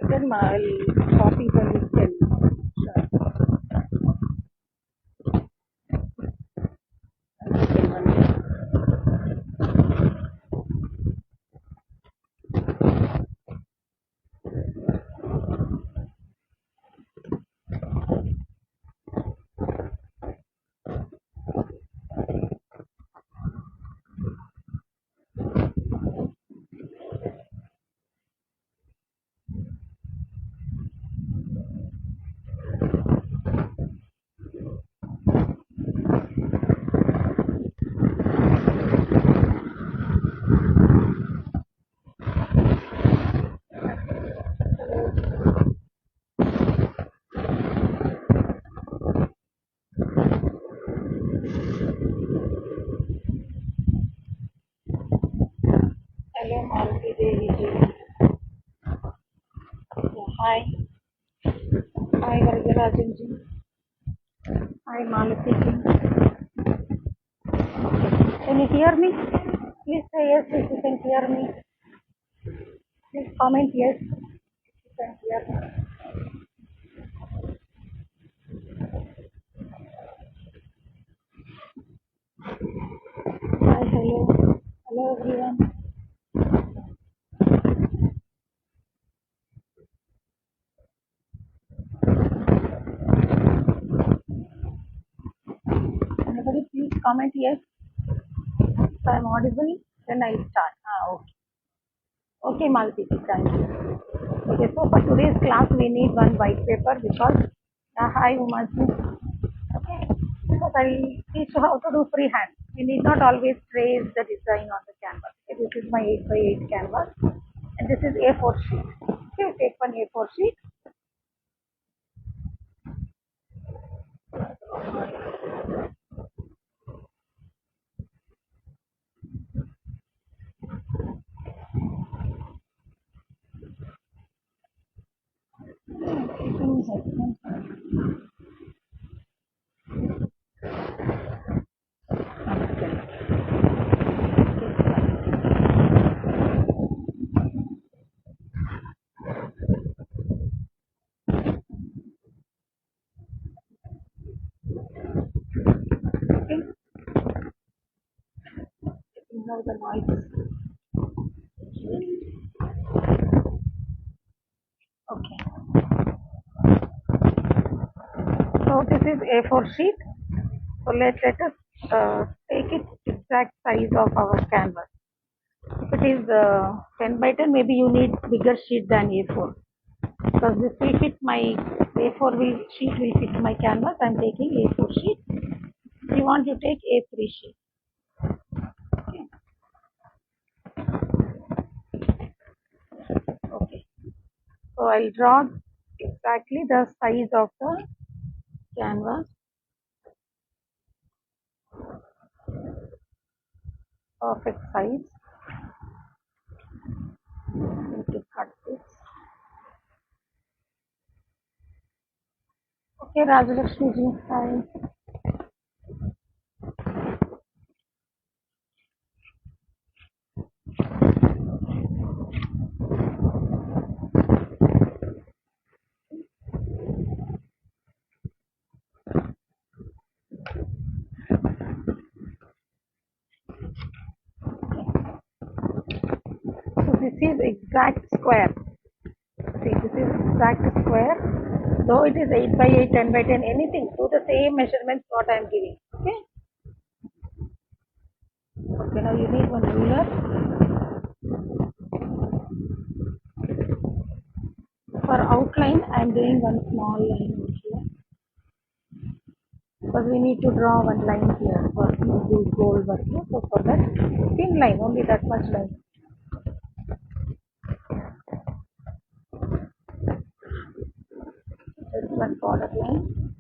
Then I'll copy the link and share. Hello, Maruti Devi ji. Yeah, hi. Hi, Varagarajan ji. Hi, Maluti ji. Can you hear me? Please say yes if you can hear me. Please comment yes if you can hear me. Hi, hello. Hello, everyone. Anybody please comment yes if I'm audible. Then I'll start. Okay. Okay, Maluti ji, thank you. Okay, so for today's class, we need one white paper because, hi Umaji, okay, because I'll teach you how to do freehand. We need not always trace the design on the canvas. Okay, this is my 8 by 8 canvas and this is A4 sheet. Okay, take one A4 sheet. Okay, taking out the noise. Okay, so this is A4 sheet. So let us take it exact size of our canvas. If it is 10 by 10, maybe you need bigger sheet than A4. Because this will fit my A4 sheet will fit my canvas. I'm taking A4 sheet. If you want to take A3 sheet. Okay. Okay. So I'll draw exactly the size of the canvas. Perfect size. Need to cut this. Okay, Rajalakshmi ji. Hi. So this is exact square. See, this is exact square. Though it is 8 by 8, 10 by 10, anything, do the same measurements what I am giving. Okay. Okay, now you need one ruler. For outline, I am doing one small line over here. Because we need to draw one line here for do gold work. So for that, thin line, only that much line. Just one border line.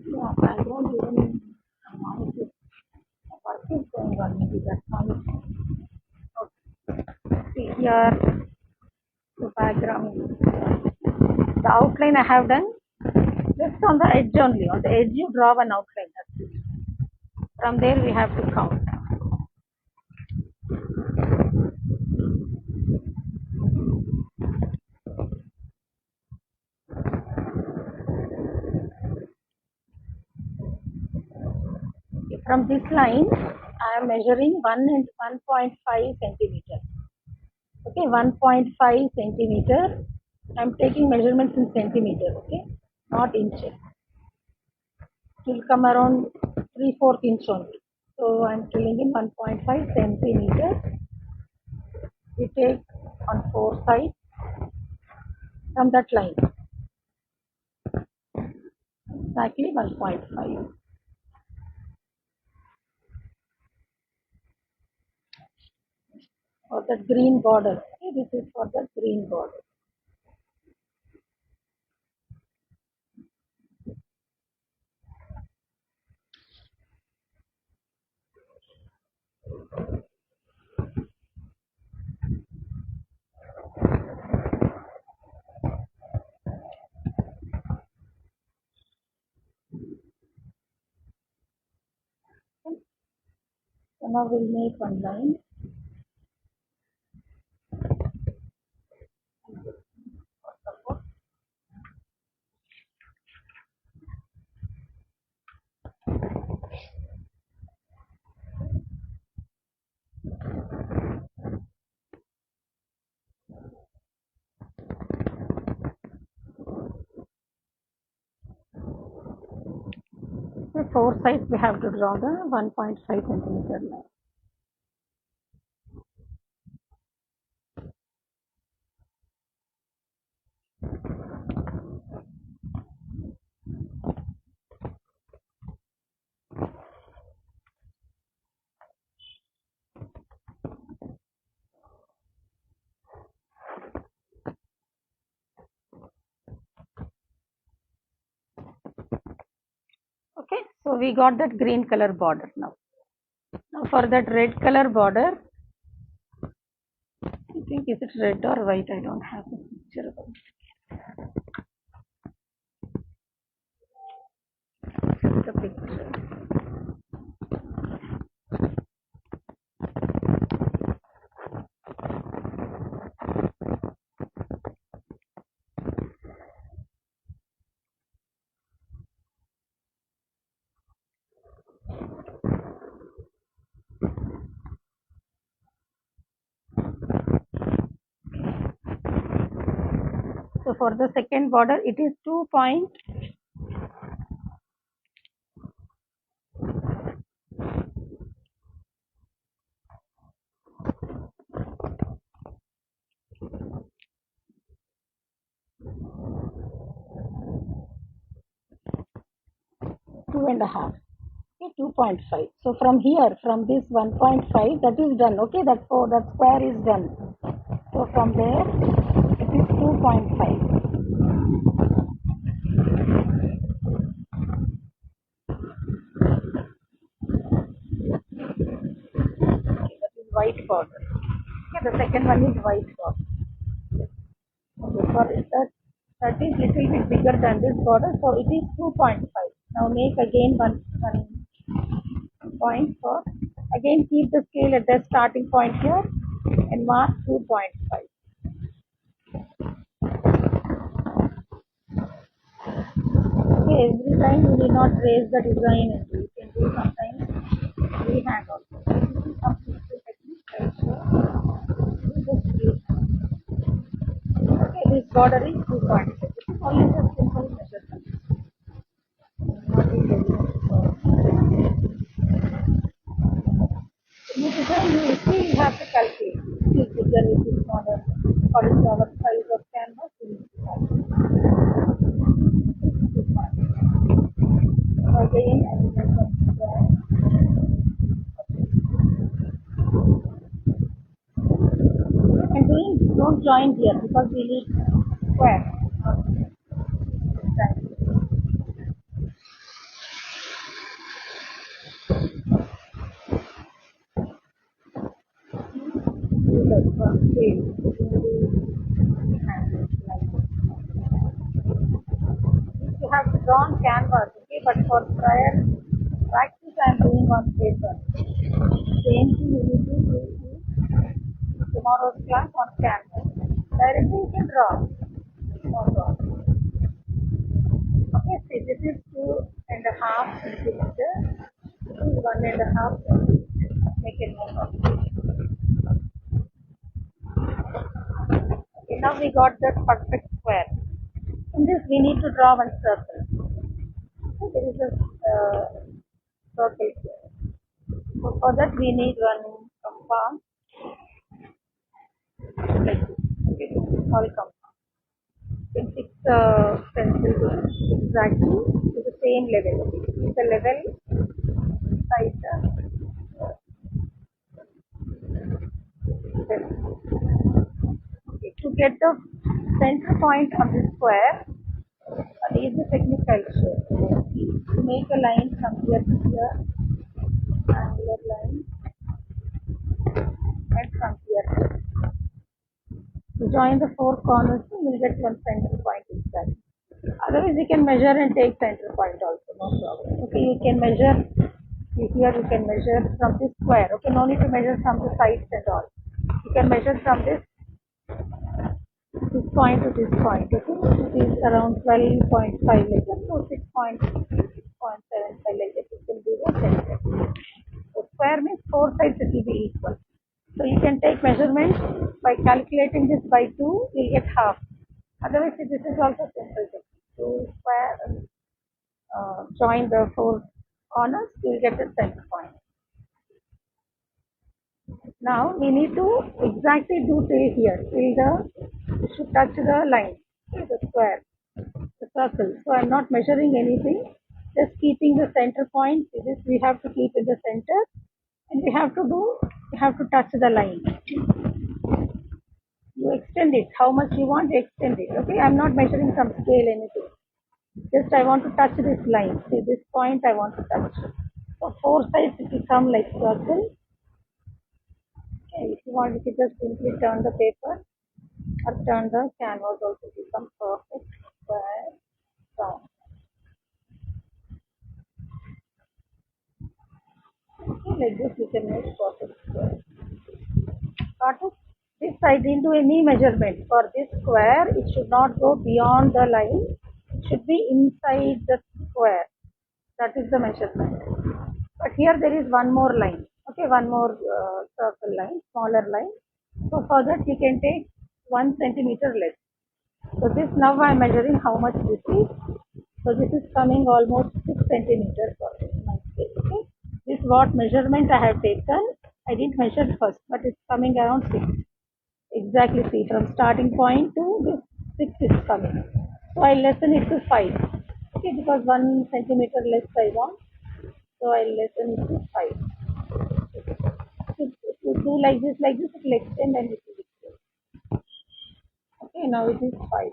Yeah, I don't even noise it. Work is going on, maybe that's noise. Okay. See here, the background. The outline I have done just on the edge only. On the edge you draw one outline. That's it. From there we have to count. From this line, I am measuring 1 and 1.5 centimeter. Okay, 1.5 centimeter. I am taking measurements in centimeter. Okay, not inches. It will come around 3/4 inch only. So I am telling in 1.5 centimeter. We take on 4 sides from that line. Exactly 1.5. For the green border. Okay, this is for the green border. So now we'll make one line. So 4 sides we have to draw the 1.5 centimeter line. Okay, so we got that green color border now. Now for that red color border, I think is it red or white? I don't have a picture of the picture. So for the second border, it is 2.2 and a half. Okay, 2.5. So from here, from this 1.5, that is done. Okay, that square is done. So from there, it is 2.5. That is white border. Okay, the second one is white border. Okay, for that is little bit bigger than this border, so it is 2.5. Now make again one point for, again keep the scale at the starting point here and mark 2.5. Okay, every time you will not raise the design, you can do sometimes freehand also. This is some simple technique I show. border is 2.5. This is only a simple measurement. Not really you still have to calculate. If bigger, if it's smaller, or if our size of canvas, we need to calculate. Again, and doing don't join here because we need square. You have drawn canvas, okay, but for prior practice I am doing on paper. Same thing you need to do in tomorrow's class on canvas. Directly you can draw. No problem. Okay, see this is 2.5 centimeter. This is 1.5 centimeter. Make it more complicated. Okay, now we got the perfect square. In this we need to draw one circle. So there is a circle here. So for that we need one compass like this. Okay, small compass. You can fix the pencil to exactly to the same level. Keep the level side okay, to get the center point of the square, is the technical shape. To make a line from here to here, angular line, and from here to join the four corners, you will get one center point exactly. Otherwise, you can measure and take center point also, no problem. Okay, you can measure. Here you can measure from this square. Okay, no need to measure from the sides and all. You can measure from this point to this point. Okay, it is around 12.5 like that. So 6.75 like that. You can do the center. So square means four sides it will be equal. So you can take measurement by calculating this by 2, you will get half. Otherwise, this is also simple thing. To square, join the four corners, you will get the center point. Now we need to exactly do till here, till the should touch the line, the square, the circle. So I'm not measuring anything, just keeping the center point. This we have to keep in the center, and we have to touch the line. You extend it, how much you want to extend it. Okay, I'm not measuring some scale anything. Just I want to touch this line. See this point I want to touch. So four sides it will come like circle. Okay, if you want, you can just simply turn the paper or turn the canvas also to become perfect square round. Okay, like this you can make perfect square. Got it? This I didn't do any measurement. For this square, it should not go beyond the line. It should be inside the square. That is the measurement. But here there is one more line. Okay, one more circle line, smaller line. So for that you can take 1 centimeter less. So this now I am measuring how much this is. So this is coming almost 6 centimeters for my scale. Okay, this what measurement I have taken. I didn't measure first, but it's coming around 6. Exactly, see from starting point to this 6 is coming. So I lessen it to 5. Okay, because 1 centimeter less I want. So I lessen it to 5. If you do like this, it will extend and it will extend. Okay, now it is 5.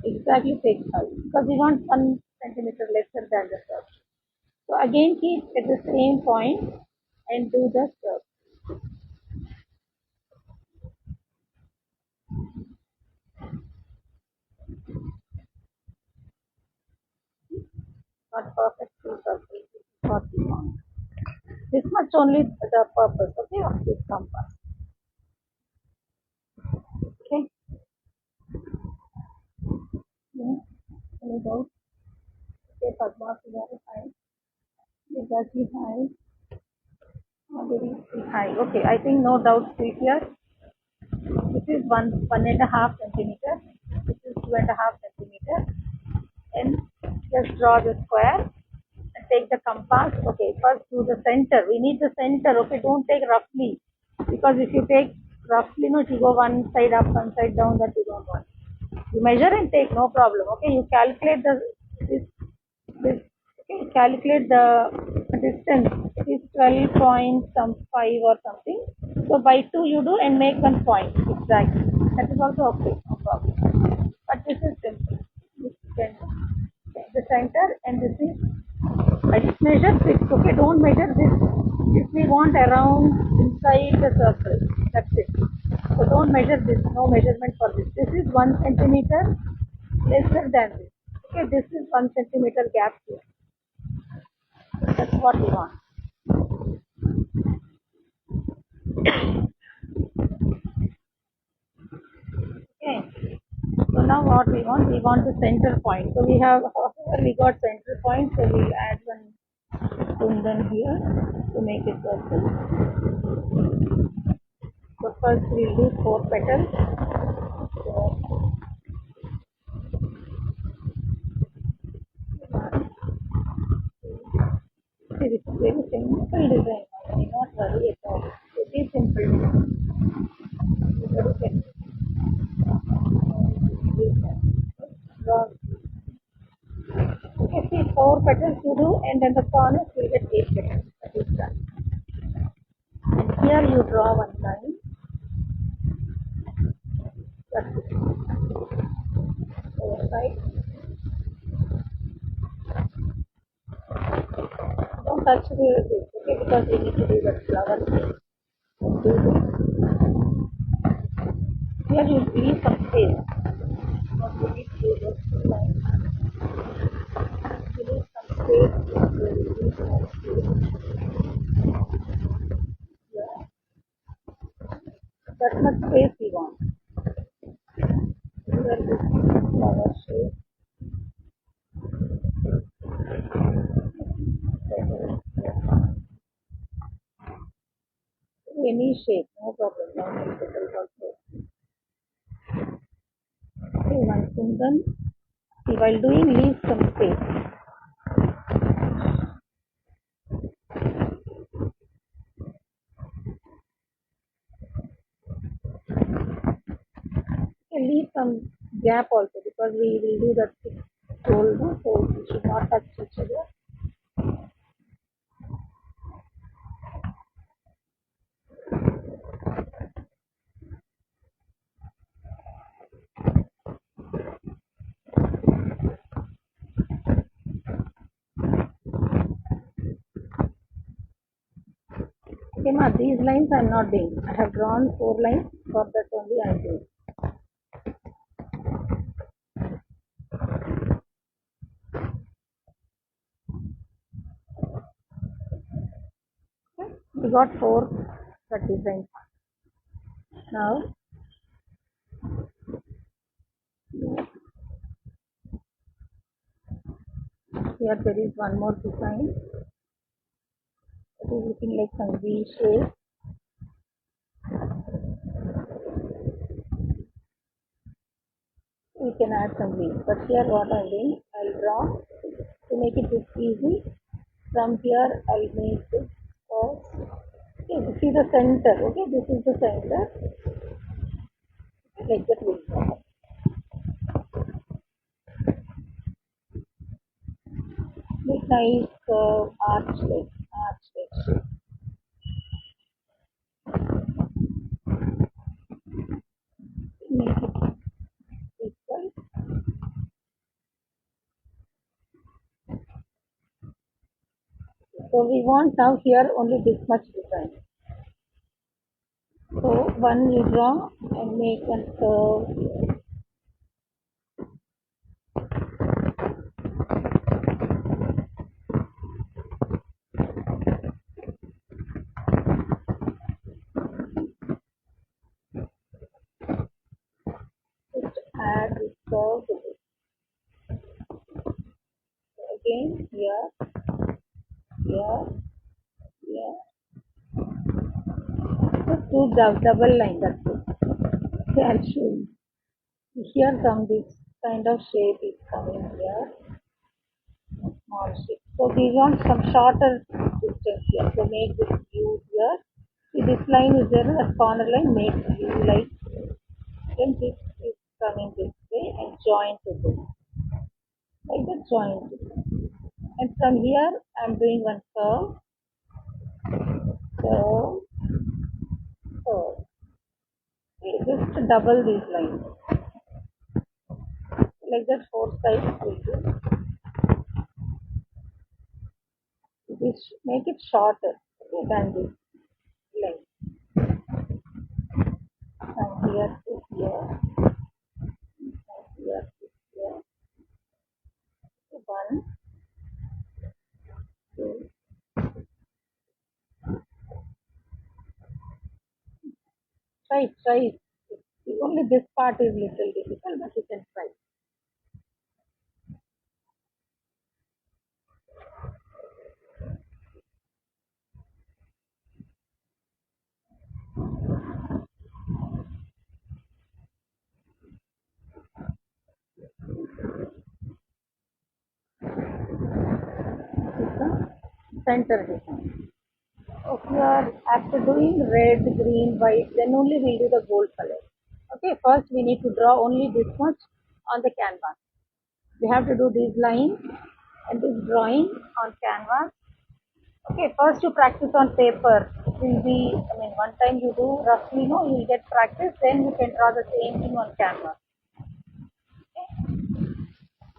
Exactly take 5 because we want 1 centimeter lesser than the curve. So again keep at the same point and do the curve. Not perfect full circle. This is what we want. This much only the purpose, okay, of this compass. Okay. Yeah. Any doubt? Okay, Padma is very high. Exactly high. Very high. Okay, I think no doubt still here. is one and a half centimeter. This is 2.5 centimeter. And just draw the square and take the compass. Okay, first do the center. We need the center. Okay, don't take roughly, because if you take roughly, no, it will go one side up, one side down. That you don't want. You measure and take, no problem. Okay, you calculate this. Okay, calculate the distance. It is 12.5 or something. So by 2 you do and make 1 point exactly. That is also okay, no problem. But this is simple. This is center. Okay, the center, and this is, I just measure 6. Okay, don't measure this. If we want around inside the circle, that's it. So don't measure this. No measurement for this. This is 1 centimeter lesser than this. Okay, this is 1 centimeter gap here. That's what we want. Okay. So now what we want the center point. So we have, however, we got center point. So we'll add one kundan here to make it circle. So first we'll do 4 petals. So see, this is very simple design. I may not worry at all. Very simple. Very simple. Draw. Okay, see, 4 petals you do, and then the corners will get 8 petals. That is done. And here you draw one line. That's it. Overside. Don't touch this, okay, because we need to do the flower. Do this. Here you leave some space. Not you need to do this line. You leave some space. You leave some space. Yeah. That much space we want. Here this flower shape. Any shape, no problem. No petals also. Okay, one kundan. See, while doing, leave some space. Okay, leave some gap also, because we will do that fold, no? So we should not touch each other. Okay, ma, these lines I am not doing. I have drawn 4 lines, for that only I am doing. Okay, we got 4 that design. Now, here there is one more design. It is looking like some V shape. We can add some leaves, but here what I am doing, I will draw to make it this easy. From here I will make this cross. Okay, this is the center. Okay, this is the center. Like that we will draw. Make nice arch like shape. Make it equal. So we want now here only this much design. So one you draw and make one curve here. Just add this curve to this. So again here, here, here. Just do double line, that's it. Okay, I'll show you. Here come this kind of shape is coming here, small shape. So we want some shorter distance here. So make this view here. See this line is there, that corner line makes view like. Then this is coming this way and join to this. Like that join to this. And from here I'm doing one curve, curve, curve. Okay, just double these lines. Like that four sides will do. This make it shorter, okay, than this length. From here to here, from here to here. So one, two, try. Only this part is little difficult, but you can try. This is the center design. Okay, after doing red, green, white, then only we'll do the gold color. Okay, first we need to draw only this much on the canvas. We have to do these lines and this drawing on canvas. Okay, first you practice on paper. It will be, one time you do roughly, no, you will get practice, then you can draw the same thing on canvas.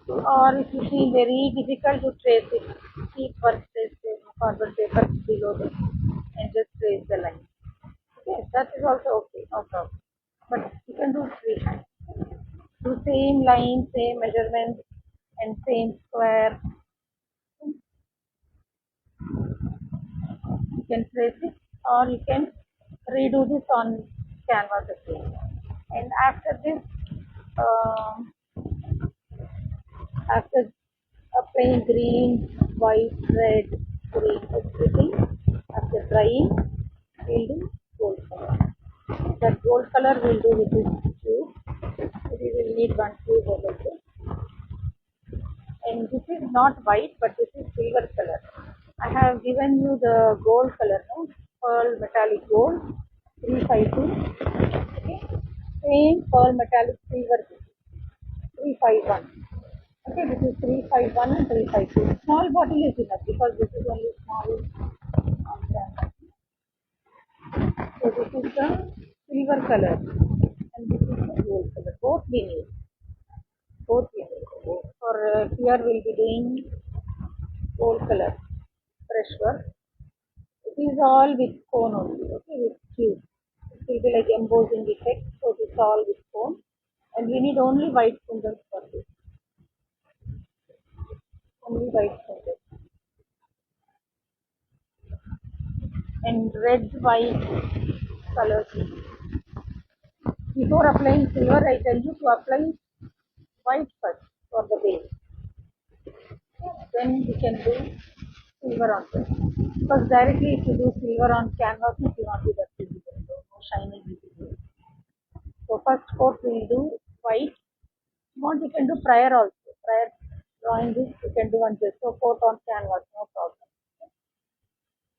Or if you feel very difficult to trace it, keep one trace carbon paper below them and just trace the line. Okay, that is also okay, no problem. But you can do freehand. Do same line, same measurements, and same square. You can trace it, or you can redo this on canvas again. And after this, um, after applying green, white, red, green, everything, after drying, we'll do gold color. That gold color we'll do with this tube. We will need one tube over there. And this is not white, but this is silver color. I have given you the gold color, no? Pearl metallic gold, 352. Okay. Same pearl metallic silver, 351. Okay, this is 351 and 352. Small bottle is enough because this is only small. So this is the silver color and this is the gold color. Both we need. Both we need. For here we'll be doing gold color brushwork. It is all with cone only, okay, with cube. It will be like embossing effect, so it is all with cone. And we need only white symbols for this. Only white symbols. And red, white colors. Before applying silver, I tell you to apply white first for the base. Then we can do silver on this. Because directly if you do silver on canvas, it will not be that visible, no shiny visible. So first coat we will do white. If you want, you can do prior also. Prior drawing this, you can do one just so coat on canvas, no problem.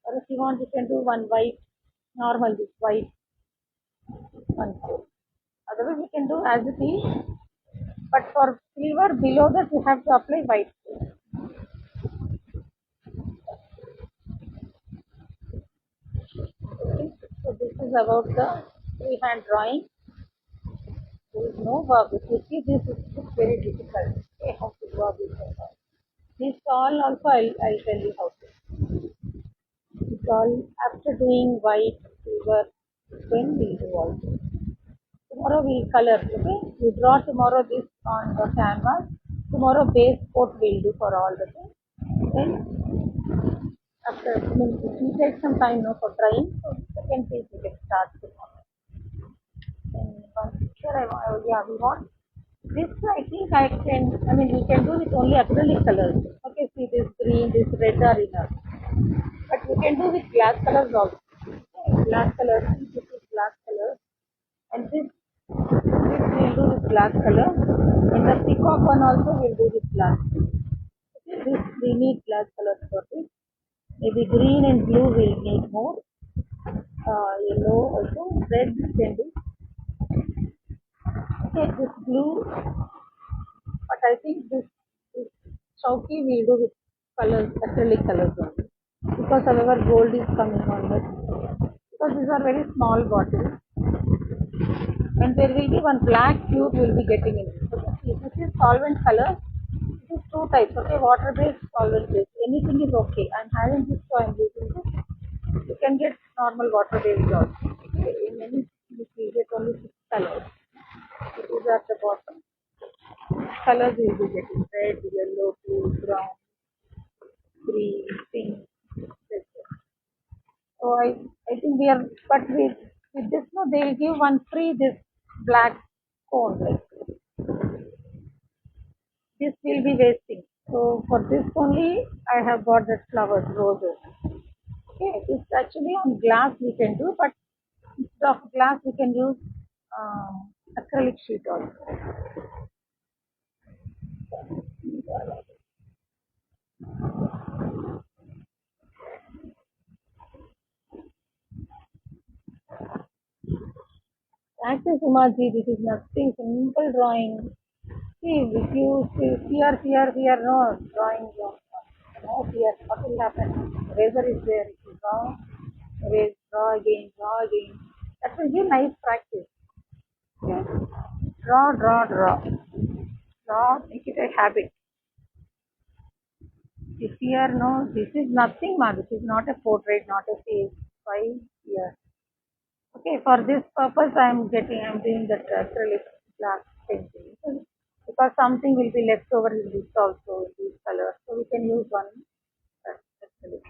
Or if you want, you can do one white, normal this white, one coat. Otherwise, we can do as it is. But for silver, below that, you have to apply white coat. Okay. So this is about the freehand drawing. There is no verb. If you see this, it's very difficult. Okay, how to draw this and all. This all also I'll tell you how to. It's all after doing white, silver, then we'll do also. Tomorrow we'll color, okay? We draw tomorrow this on the canvas. Tomorrow base coat we'll do for all the things. Then after, it will take some time now for drying. So second phase we can start tomorrow. And one picture yeah, we want this. I think we can do with only acrylic colors. Okay, see this green, this red are enough. But we can do with glass colors also. Okay, glass colors, this is glass colors. And this do with glass color. And the peacock one also we'll do with glass. Okay, this we need glass colors for this. Maybe green and blue will need more. Yellow also. Red we can do. Okay, this blue, but I think this Chowki we'll do with colors, acrylic colors only. Because however gold is coming on it. Because these are very small bottles. And there will be one black tube will be getting in. So this is solvent color. This is two types. Okay, water based, solvent based. Anything is okay. I'm having this, so I'm using this. You can get normal water based also. Okay, in any you get only 6 colors. It is at the bottom. Colors will be getting red, yellow, blue, brown, green, pink. So I think we are, but with this no, they'll give one free this black cone. Like this will be wasting. So for this only, I have bought that flowers, roses. Okay, it's actually on glass we can do, but instead of glass we can use acrylic sheet also. Actually, Sumaji, this is nothing, simple drawing. See, if you fear, no drawing, no fear, what will happen? Razor is there, if you draw, erase, draw again, draw again. That will give nice practice. Okay? Draw, draw, draw. Draw, make it a habit. If fear, no, this is nothing, ma. This is not a portrait, not a face. Why fear? Okay, for this purpose, I'm doing that acrylic glass painting because something will be left over in this also in these colors, so we can use one acrylic.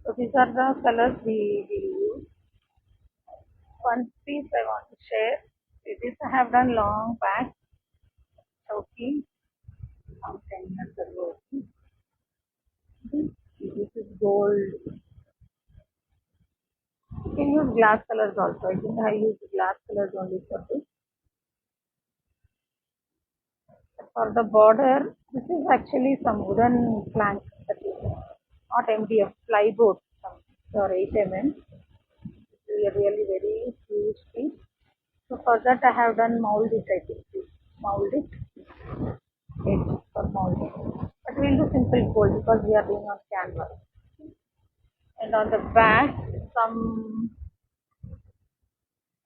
So these are the colors we will use. One piece I want to share. This I have done long back. Chowki, some 10 years ago. This is gold. You can use glass colors also. I think I use glass colors only for this. For the border, this is actually some wooden plank that is not MDF, plywood, or 8 mm. It's really very huge piece. So for that I have done mold it, I think. Mold it. Edge for molding. But we'll do simple gold because we are doing on canvas. And on the back, some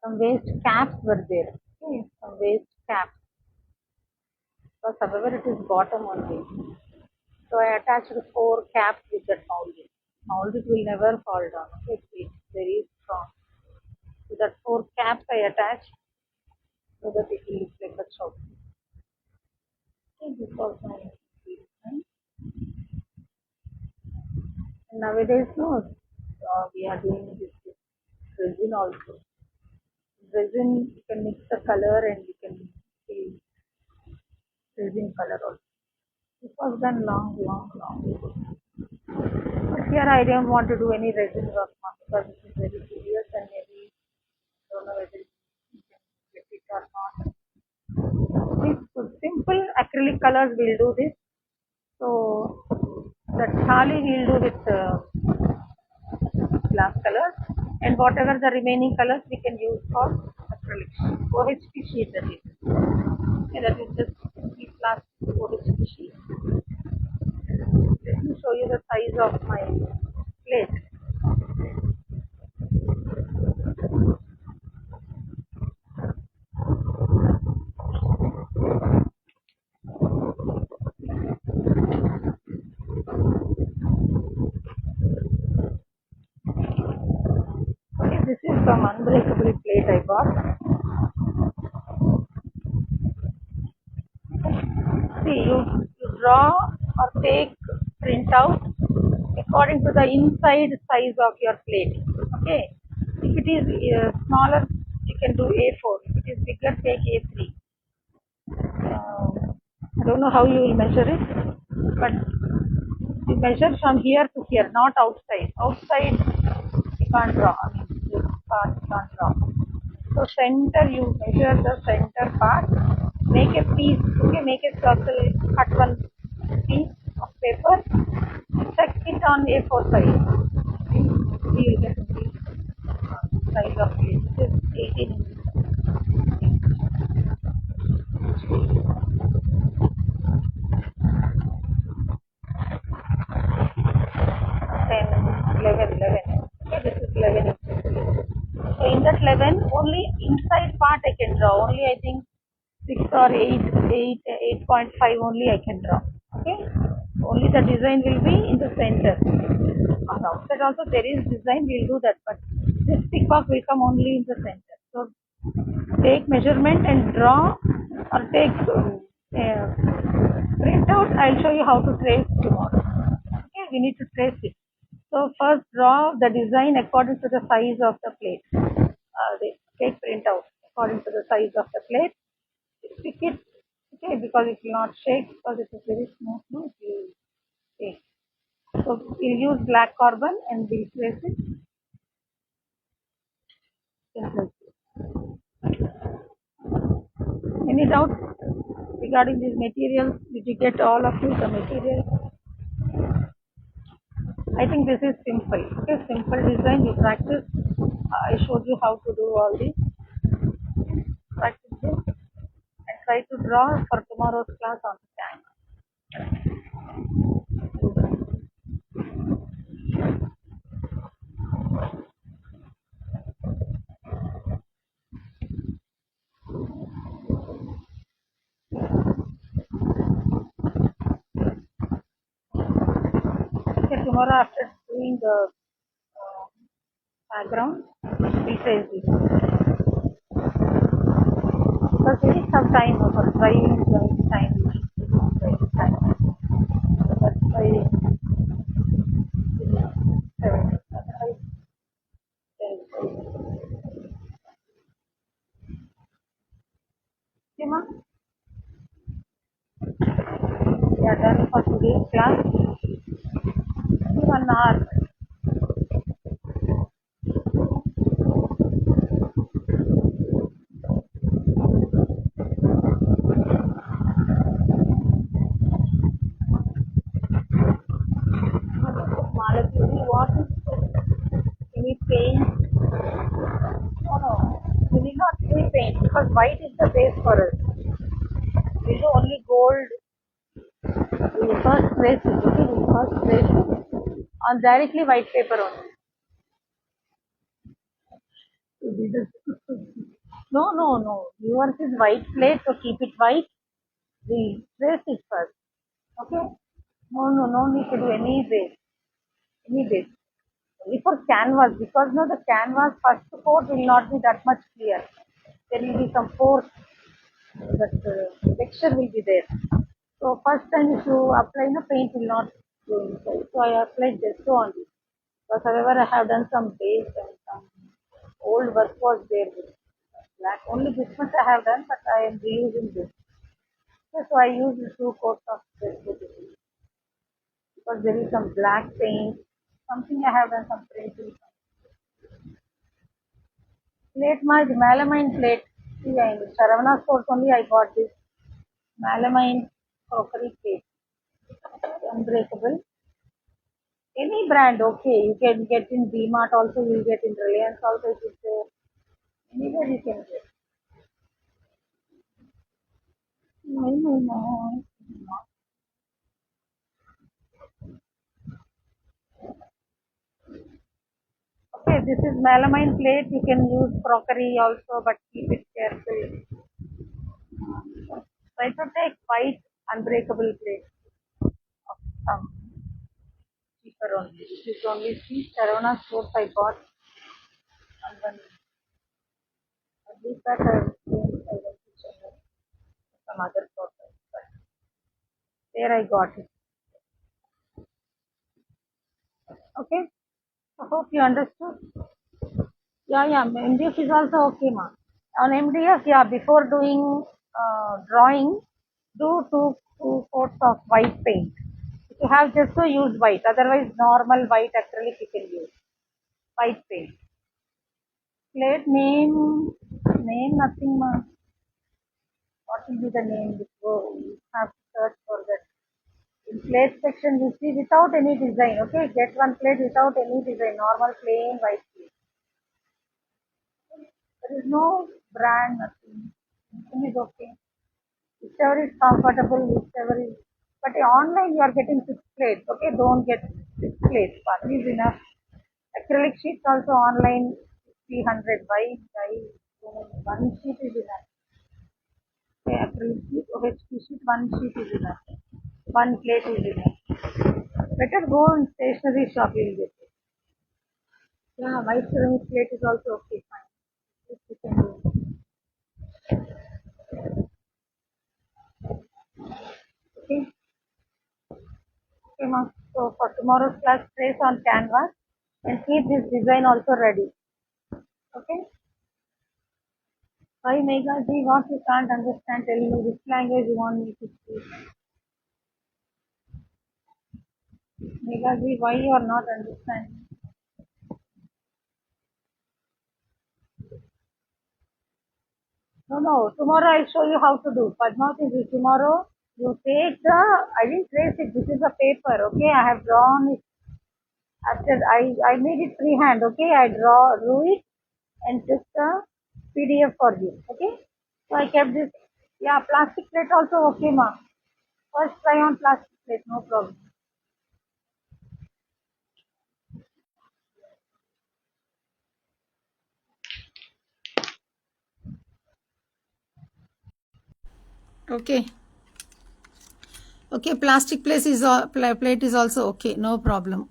waste caps were there. Okay, some waste caps. Because however it is bottom only. So I attached 4 caps with that molding. Molding will never fall down. Okay, it's very strong. So that 4 caps I attached so that it will look like a choke. Okay, this was my experience. And nowadays, no, we are doing this with resin also. Resin, you can mix the color and you can see resin color also. This was done long, long, long ago. But here I don't want to do any resin work because it is very serious and maybe I don't know whether you can get it or not. Okay, so simple acrylic colors will do this. So the thali we'll do with glass colors and whatever the remaining colors we can use for acrylic sheet, OHP sheet that is. Okay, that is just plastic OHP sheet. Let me show you the size of my plate. Okay, this is some unbreakable plate I bought. See, you draw or take print out according to the inside size of your plate. Okay, if it is smaller, you can do A4. If it is bigger, take A3. I don't know how you will measure it, but you measure from here to here, not outside. Outside, you can't draw. I mean, this part you can't draw. So center, you measure the center part, make a piece, okay, make a circle, cut one piece of paper, check it on A4 size. We will get the size of it. This is 18 inches. 10, 11, 11. Okay, this is 11 inches. So in that 11, only inside part I can draw. Only I think 6 or 8.5 only I can draw. Okay. Only the design will be in the center. On the outside also there is design, we'll do that, but this peacock will come only in the center. So take measurement and draw, or take print out. I'll show you how to trace tomorrow. Okay, we need to trace it. So first draw the design according to the size of the plate. Take print out according to the size of the plate. Stick it, okay, because it will not shake, because it is very smooth. No, it will shake. So we'll use black carbon and we'll trace it. Any doubt regarding these materials? Did you get all of you the material? I think this is simple. Okay, simple design. We practice. I showed you how to do all this. Practice this and try to draw for tomorrow's class on time. Okay, tomorrow after doing the background, we trace this. Because we need some time for driving time. Driving time. So that's why 7. Otherwise, 10. Okay, ma'am? We are done for today's class. 1 hour. Malakiri, what is this? Any paint? No, no. We need not do paint because white is the base for us. We do only gold. We first trace it. Okay, we first trace it on directly white paper only. No, no, no. Yours is white plate, so keep it white. We trace it first. Okay? No, no, no need to do any base. Any base. Only for canvas, because no, the canvas first coat will not be that much clear. There will be some pores, that texture will be there. So first time if you apply the paint will not go inside. So I applied gesso on this. Because however I have done some base and some old work was there with black. Only this much I have done, but I am reusing this. So I use the 2 coats of gesso because there is some black paint. Something I have done some printing. Plate my melamine plate. See, I in Saravana stores only I got this melamine crockery plate. Unbreakable. Any brand, okay. You can get in DMart also, you get in Reliance also, it is there. Anywhere you can get. No, no, no. Okay, this is melamine plate. You can use crockery also, but keep it careful. Try to take white unbreakable plate of some cheaper only. This is only see Saravana stores I got. And then this that I have seen I went to Chennai, some other stores. But there I got it. Okay. I hope you understood. Yeah, yeah. MDF is also okay, ma. On MDF, yeah. Before doing drawing, do two coats of white paint. If you have just to use white, otherwise normal white acrylic you can use. White paint. Plate name nothing ma. What will be the name? You have to search for that. In plate section you see without any design. Okay, get one plate without any design. Normal plain white plate. There is no brand, nothing. Everything is okay. Whichever is comfortable, whichever is. But online you are getting 6 plates. Okay, don't get 6 plates. One is enough. Acrylic sheets also online 300. Why one sheet is enough. Okay, acrylic sheet, OHP sheet, one sheet is enough. One plate is enough. Better go in stationery shop, you'll get it. Yeah, white ceramic plate is also okay, fine. This you can do. Okay, okay, ma'am. So for tomorrow's class, trace on canvas and keep this design also ready. Okay. Why Mega Ji, what you can't understand? Tell me which language you want me to speak. Mega Ji, why you are not understanding? No, no. Tomorrow I'll show you how to do. Padmavati ji, tomorrow you take the. I didn't trace it. This is a paper. Okay, I have drawn it. After I made it freehand. Okay, I drew it and took the PDF for you. Okay, so I kept this. Yeah, plastic plate also okay, ma. First try on plastic plate, no problem. Okay. Okay, plastic plate is also okay, no problem.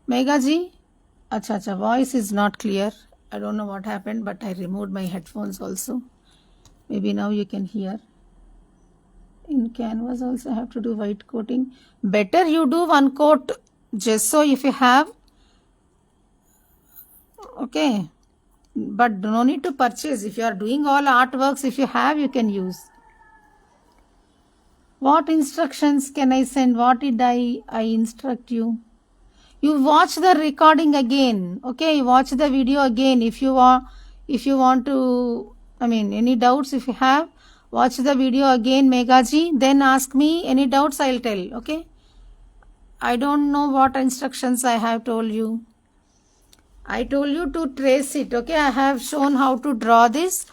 Mega ji, acha, voice is not clear. I don't know what happened, but I removed my headphones also. Maybe now you can hear. In canvas also have to do white coating. Better you do one coat gesso if you have. Okay. But no need to purchase. If you are doing all artworks, if you have, you can use. What instructions can I send? What did I instruct you? You watch the recording again. Okay, you watch the video again. If you want to, any doubts if you have, watch the video again, Megaji. Then ask me any doubts. I'll tell. Okay. I don't know what instructions I have told you. I told you to trace it. Okay, I have shown how to draw this.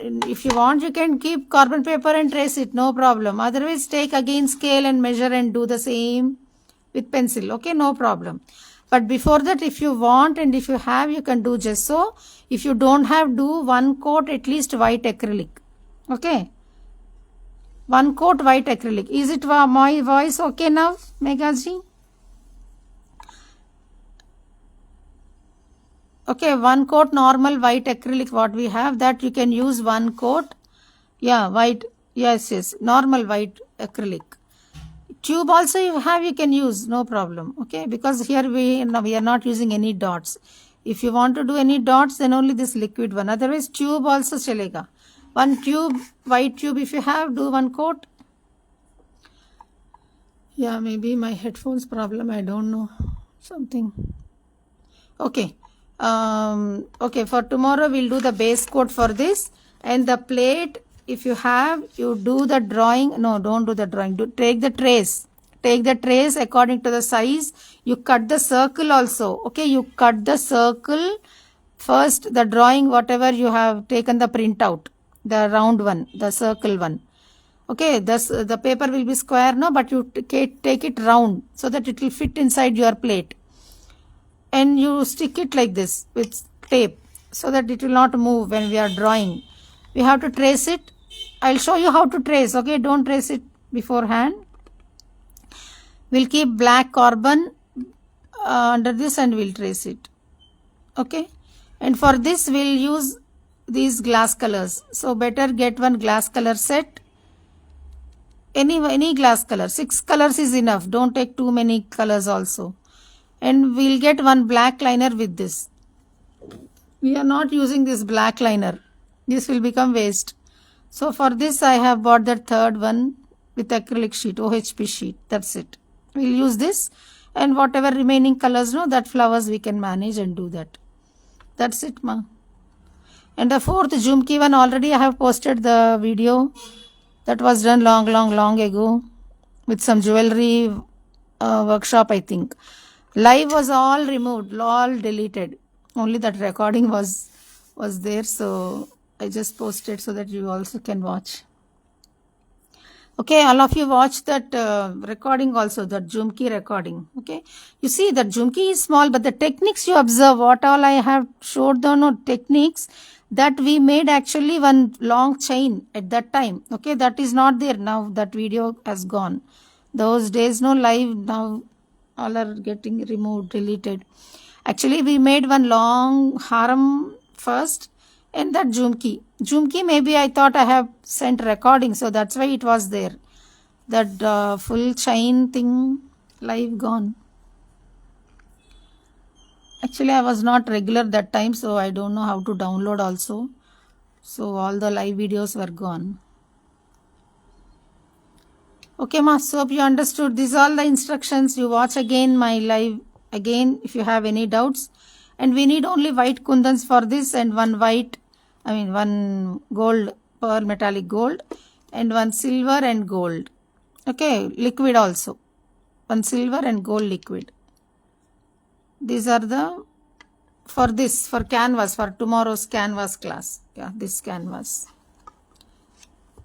If you want, you can keep carbon paper and trace it, no problem. Otherwise, take again scale and measure and do the same with pencil. Okay, no problem. But before that, if you want and if you have, you can do gesso. If you don't have, do one coat at least white acrylic. Okay. One coat white acrylic. Is it my voice okay now, Megaji? Okay, one coat normal white acrylic what we have, that you can use one coat. Yeah, white. Yes. Normal white acrylic. Tube also you have, you can use, no problem. Okay, because here we are not using any dots. If you want to do any dots, then only this liquid one. Otherwise, tube also chalega. One tube, white tube, if you have, do one coat. Yeah, maybe my headphones problem. I don't know. Something. Okay. Okay, for tomorrow we'll do the base coat for this. And the plate, if you have, you do the drawing. No, don't do the drawing. Take the trace. Take the trace according to the size. You cut the circle also. Okay, you cut the circle first, the drawing, whatever you have taken the printout, the round one, the circle one. Okay, the paper will be square, no, but you take it round so that it will fit inside your plate. And you stick it like this with tape so that it will not move when we are drawing. We have to trace it. I'll show you how to trace. Okay, don't trace it beforehand. We'll keep black carbon under this and we'll trace it. Okay, and for this we'll use these glass colors. So better get one glass color set. Any glass color. 6 colors is enough. Don't take too many colors also. And we'll get one black liner with this. We are not using this black liner. This will become waste. So for this I have bought the third one with acrylic sheet, OHP sheet. That's it. We'll use this, and whatever remaining colors, no, that flowers we can manage and do that. That's it, ma. And the fourth Jhumki one, already I have posted the video. That was done long ago with some jewelry workshop, I think. Live was all removed, all deleted. Only that recording was there, so I just posted so that you also can watch. Okay, all of you watch that recording also, that Jhumki recording. Okay, you see that Jhumki is small, but the techniques you observe, what all I have showed the techniques that we made actually one long chain at that time. Okay, that is not there now. That video has gone. Those days no live, now all are getting removed, deleted. Actually, we made one long haram first and that Jhumki. Jhumki, maybe I thought I have sent recording, so that's why it was there. That full chain thing, live gone. Actually, I was not regular that time, so I don't know how to download also. So all the live videos were gone. Okay, ma, so hope you understood. These are all the instructions. You watch again my live again if you have any doubts. And we need only white kundans for this and one gold, pearl metallic gold, and one silver and gold. Okay, liquid also. One silver and gold liquid. These are the, for canvas, for tomorrow's canvas class. Yeah, this canvas.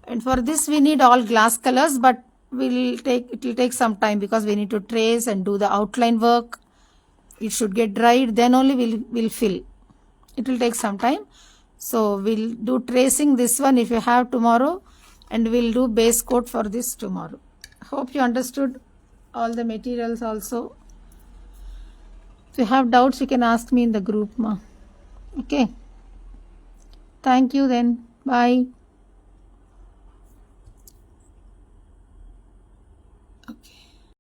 And for this we need all glass colors, but it will take some time because we need to trace and do the outline work. It should get dried, then only we'll fill. It will take some time. So we'll do tracing this one if you have tomorrow, and we'll do base coat for this tomorrow. Hope you understood all the materials also. If you have doubts, you can ask me in the group, ma. Okay. Thank you then. Bye.